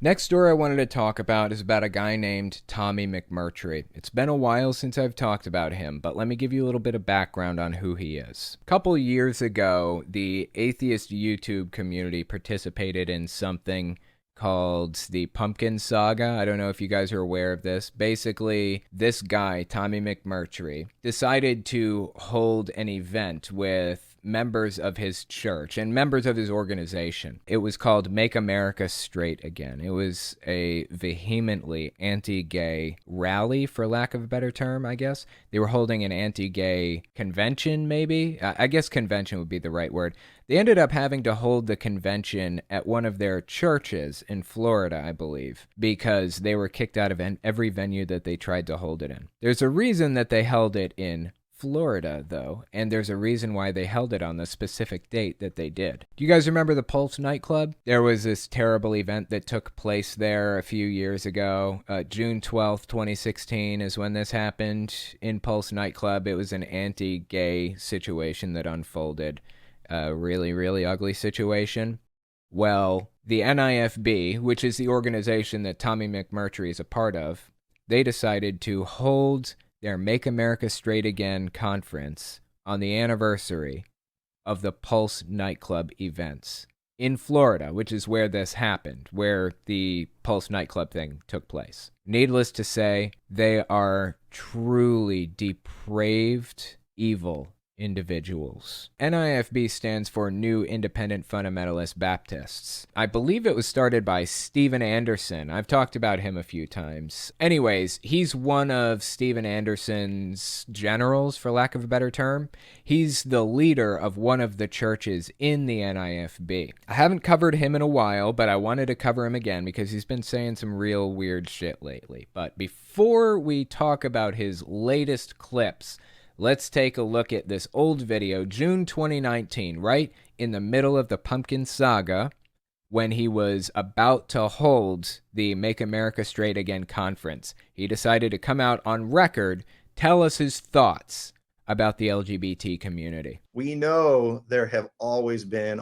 Next story I wanted to talk about is about a guy named Tommy McMurtry. It's been a while since I've talked about him, but let me give you a little bit of background on who he is. A couple years ago, the atheist YouTube community participated in something called the Pumpkin Saga. I don't know if you guys are aware of this. Basically, this guy, Tommy McMurtry, decided to hold an event with members of his church and members of his organization. It was called Make America Straight Again. It was a vehemently anti-gay rally, for lack of a better term, I guess. They were holding an anti-gay convention, maybe? I guess convention would be the right word. They ended up having to hold the convention at one of their churches in Florida, I believe, because they were kicked out of every venue that they tried to hold it in. There's a reason that they held it in Florida, though, and there's a reason why they held it on the specific date that they did. Do you guys remember the Pulse nightclub? There was this terrible event that took place there a few years ago. June 12th, 2016 is when this happened in Pulse nightclub. It was an anti-gay situation that unfolded. A really, really ugly situation. Well, the NIFB, which is the organization that Tommy McMurtry is a part of, they decided to hold their Make America Straight Again conference on the anniversary of the Pulse nightclub events in Florida, which is where this happened, where the Pulse nightclub thing took place. Needless to say, they are truly depraved, evil individuals. NIFB stands for New Independent Fundamentalist Baptists. I believe it was started by Steven Anderson. I've talked about him a few times. Anyways, he's one of Steven Anderson's generals, for lack of a better term. He's the leader of one of the churches in the NIFB. I haven't covered him in a while, but I wanted to cover him again because he's been saying some real weird shit lately. But before we talk about his latest clips, let's take a look at this old video, June 2019, right in the middle of the Pumpkin Saga, when he was about to hold the Make America Straight Again conference. He decided to come out on record, tell us his thoughts about the LGBT community. We know they have always been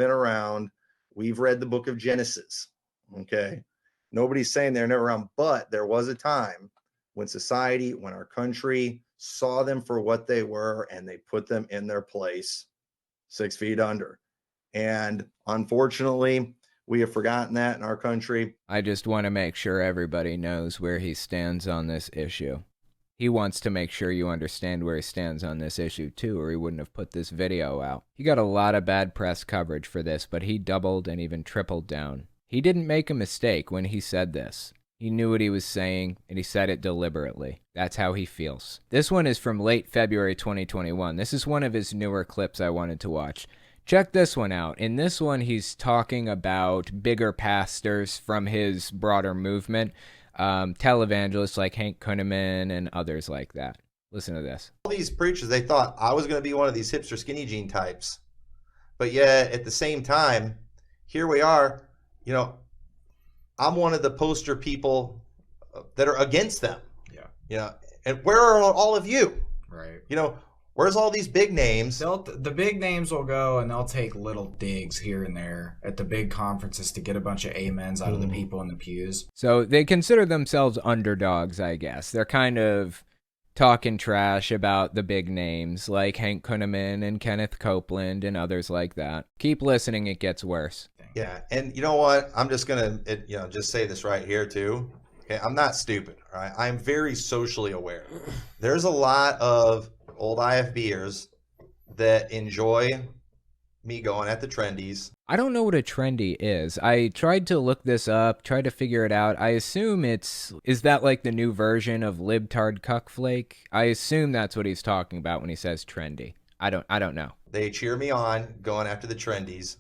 around. We've read the book of Genesis, okay? Nobody's saying they're never around, but there was a time when society, when our country saw them for what they were, and they put them in their place 6 feet under. And unfortunately, we have forgotten that in our country. I just want to make sure everybody knows where he stands on this issue. He wants to make sure you understand where he stands on this issue too, or he wouldn't have put this video out. He got a lot of bad press coverage for this, but he doubled and even tripled down. He didn't make a mistake when he said this. He knew what he was saying, and he said it deliberately. That's how he feels. This one is from late February 2021. This is one of his newer clips I wanted to watch. Check this one out. In this one, he's talking about bigger pastors from his broader movement, televangelists like Hank Kunneman and others like that. Listen to this. All these preachers, they thought I was going to be one of these hipster skinny jean types. But yet, at the same time, here we are, I'm one of the poster people that are against them. Yeah. And where are all of you? Right. Where's all these big names? The big names will go and they'll take little digs here and there at the big conferences to get a bunch of amens out of the people in the pews. So they consider themselves underdogs, I guess. They're kind of talking trash about the big names like Hank Kunneman and Kenneth Copeland and others like that. Keep listening, it gets worse. Yeah, and you know what? I'm just going to just say this right here too. Okay, I'm not stupid, all right? I'm very socially aware. There's a lot of old IFBers that enjoy me going at the trendies. I don't know what a trendy is. I tried to look this up, tried to figure it out. I assume is that like the new version of libtard cuckflake? I assume that's what he's talking about when he says trendy. I don't know. They cheer me on going after the trendies,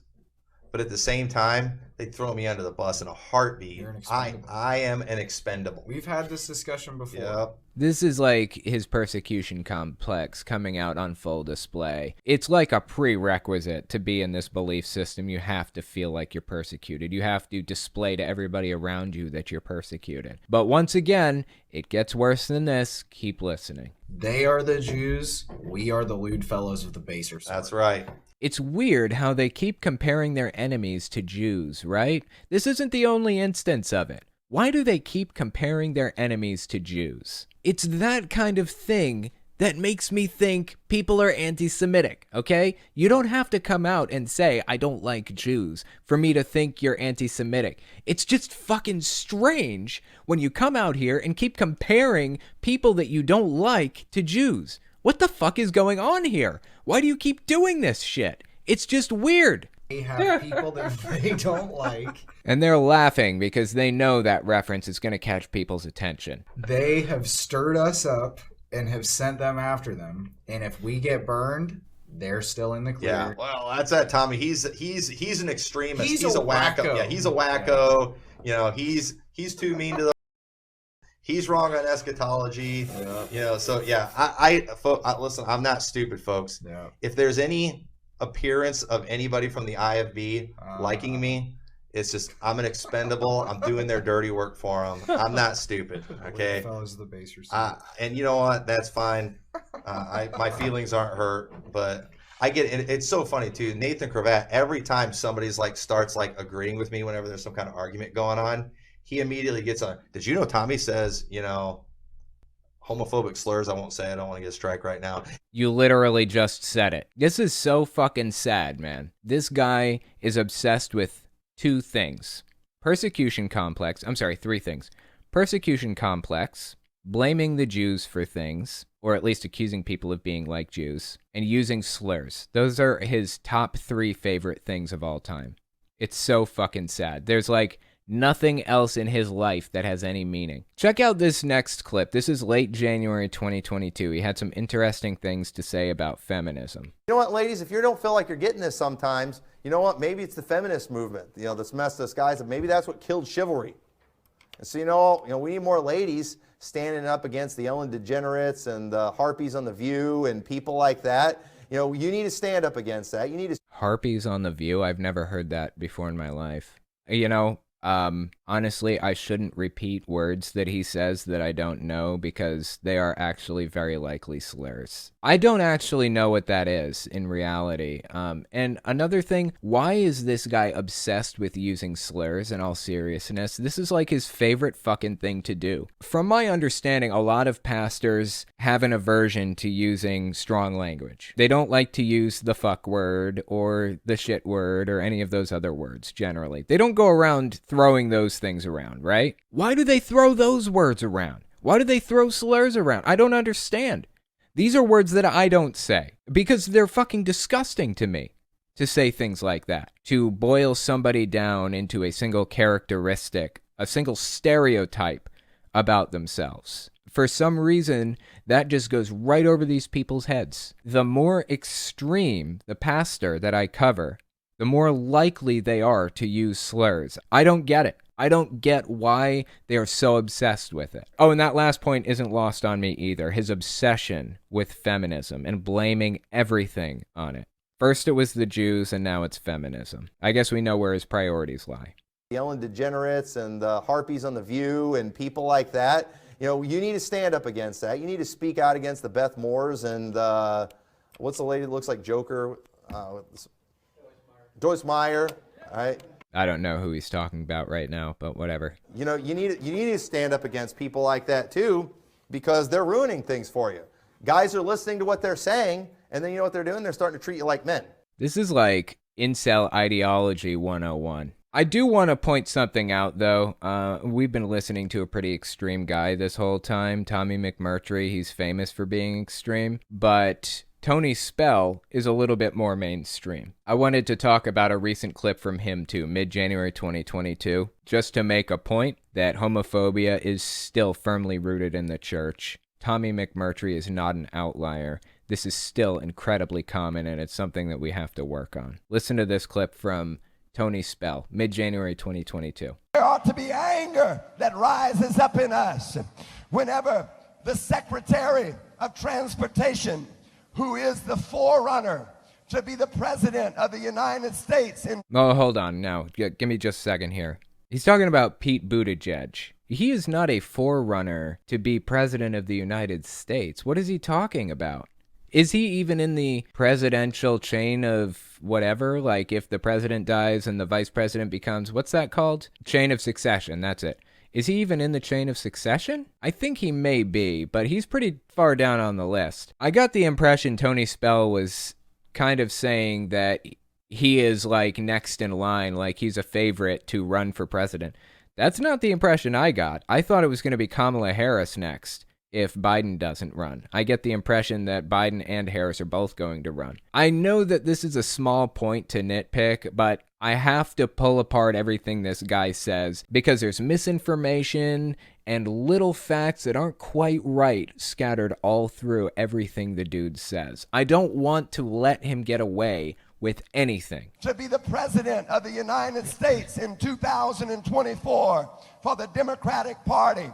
but at the same time, they throw me under the bus in a heartbeat. I am an expendable. We've had this discussion before. Yep. This is like his persecution complex coming out on full display. It's like a prerequisite to be in this belief system. You have to feel like you're persecuted. You have to display to everybody around you that you're persecuted. But once again, it gets worse than this. Keep listening. They are the Jews. We are the lewd fellows of the baser sort. That's right. It's weird how they keep comparing their enemies to Jews, right? This isn't the only instance of it. Why do they keep comparing their enemies to Jews? It's that kind of thing that makes me think people are anti-Semitic, okay? You don't have to come out and say, I don't like Jews, for me to think you're anti-Semitic. It's just fucking strange when you come out here and keep comparing people that you don't like to Jews. What the fuck is going on here? Why do you keep doing this shit? It's just weird. They have people that they don't like. And they're laughing because they know that reference is going to catch people's attention. They have stirred us up and have sent them after them. And if we get burned, they're still in the clear. Yeah, well, that's that, Tommy. He's an extremist. He's a wacko. Yeah, he's a wacko. Yeah. He's too mean to the. He's wrong on eschatology. Yeah. So yeah, I listen. I'm not stupid, folks. Yeah. If there's any appearance of anybody from the IFB liking me, it's just I'm an expendable. I'm doing their dirty work for them. I'm not stupid. Okay. And you know what? That's fine. My feelings aren't hurt, but I get it. It's so funny too. Nathan Cravat. Every time somebody's starts agreeing with me whenever there's some kind of argument going on, he immediately gets on. Did you know Tommy says homophobic slurs? I won't say. I don't want to get a strike right now. You literally just said it. This is so fucking sad, man. This guy is obsessed with two things. Persecution complex. I'm sorry, three things. Persecution complex, blaming the Jews for things, or at least accusing people of being like Jews, and using slurs. Those are his top three favorite things of all time. It's so fucking sad. There's nothing else in his life that has any meaning. Check out this next clip. This is late January 2022. He had some interesting things to say about feminism. You know what, ladies? If you don't feel like you're getting this sometimes, you know what? Maybe it's the feminist movement, that's messed us guys up. Maybe that's what killed chivalry. And so, we need more ladies standing up against the Ellen DeGenerates and the Harpies on The View and people like that. You need to stand up against that. You need to. Harpies on The View? I've never heard that before in my life. Honestly, I shouldn't repeat words that he says that I don't know because they are actually very likely slurs. I don't actually know what that is in reality. And another thing, why is this guy obsessed with using slurs in all seriousness? This is his favorite fucking thing to do. From my understanding, a lot of pastors have an aversion to using strong language. They don't like to use the fuck word or the shit word or any of those other words generally. They don't go around throwing those things around, right? Why do they throw those words around? Why do they throw slurs around? I don't understand. These are words that I don't say because they're fucking disgusting to me to say things like that. To boil somebody down into a single characteristic, a single stereotype about themselves. For some reason, that just goes right over these people's heads. The more extreme the pastor that I cover, the more likely they are to use slurs. I don't get it. I don't get why they are so obsessed with it. Oh, and that last point isn't lost on me either. His obsession with feminism and blaming everything on it. First it was the Jews, and now it's feminism. I guess we know where his priorities lie. The Ellen DeGenerates and the Harpies on The View and people like that. You need to stand up against that. You need to speak out against the Beth Moores and what's the lady that looks like Joker? Joyce Meyer, right? I don't know who he's talking about right now, but whatever. You need to stand up against people like that too, because they're ruining things for you. Guys are listening to what they're saying, and then you know what they're doing? They're starting to treat you like men. This is like incel ideology 101. I do want to point something out, though. We've been listening to a pretty extreme guy this whole time, Tommy McMurtry. He's famous for being extreme, but Tony Spell is a little bit more mainstream. I wanted to talk about a recent clip from him too, mid-January 2022, just to make a point that homophobia is still firmly rooted in the church. Tommy McMurtry is not an outlier. This is still incredibly common, and it's something that we have to work on. Listen to this clip from Tony Spell, mid-January 2022. There ought to be anger that rises up in us whenever the Secretary of Transportation, who is the forerunner to be the president of the United States. Oh, hold on. Now, give me just a second here. He's talking about Pete Buttigieg. He is not a forerunner to be president of the United States. What is he talking about? Is he even in the presidential chain of whatever? Like if the president dies and the vice president becomes, what's that called? Chain of succession, that's it. Is he even in the chain of succession? I think he may be, but he's pretty far down on the list. I got the impression Tony Spell was kind of saying that he is like next in line, like he's a favorite to run for president. That's not the impression I got. I thought it was going to be Kamala Harris next if Biden doesn't run. I get the impression that Biden and Harris are both going to run. I know that this is a small point to nitpick, but I have to pull apart everything this guy says because there's misinformation and little facts that aren't quite right scattered all through everything the dude says. I don't want to let him get away with anything. To be the president of the United States in 2024 for the Democratic Party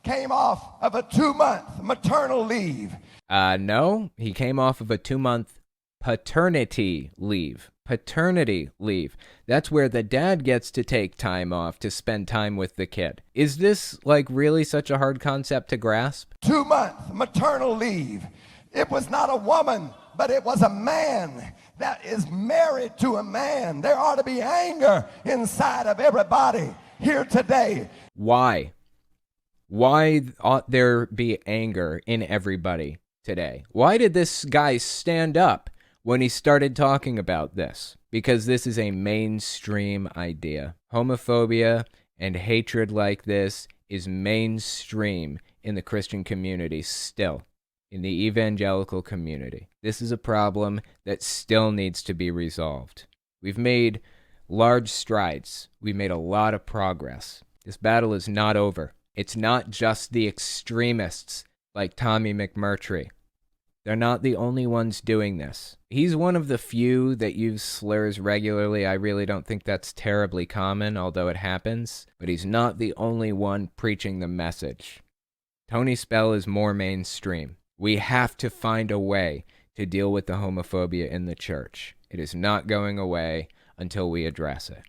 came off of a 2-month maternal leave. No, he came off of a 2-month paternity leave. Paternity leave. That's where the dad gets to take time off to spend time with the kid. Is this like really such a hard concept to grasp? 2-month maternal leave. It was not a woman, but it was a man that is married to a man. There ought to be anger inside of everybody here today. Why? Why ought there be anger in everybody today? Why did this guy stand up when he started talking about this? Because this is a mainstream idea. Homophobia and hatred like this is mainstream in the Christian community still. In the evangelical community. This is a problem that still needs to be resolved. We've made large strides. We've made a lot of progress. This battle is not over. It's not just the extremists like Tommy McMurtry. They're not the only ones doing this. He's one of the few that use slurs regularly. I really don't think that's terribly common, although it happens. But he's not the only one preaching the message. Tony Spell is more mainstream. We have to find a way to deal with the homophobia in the church. It is not going away until we address it.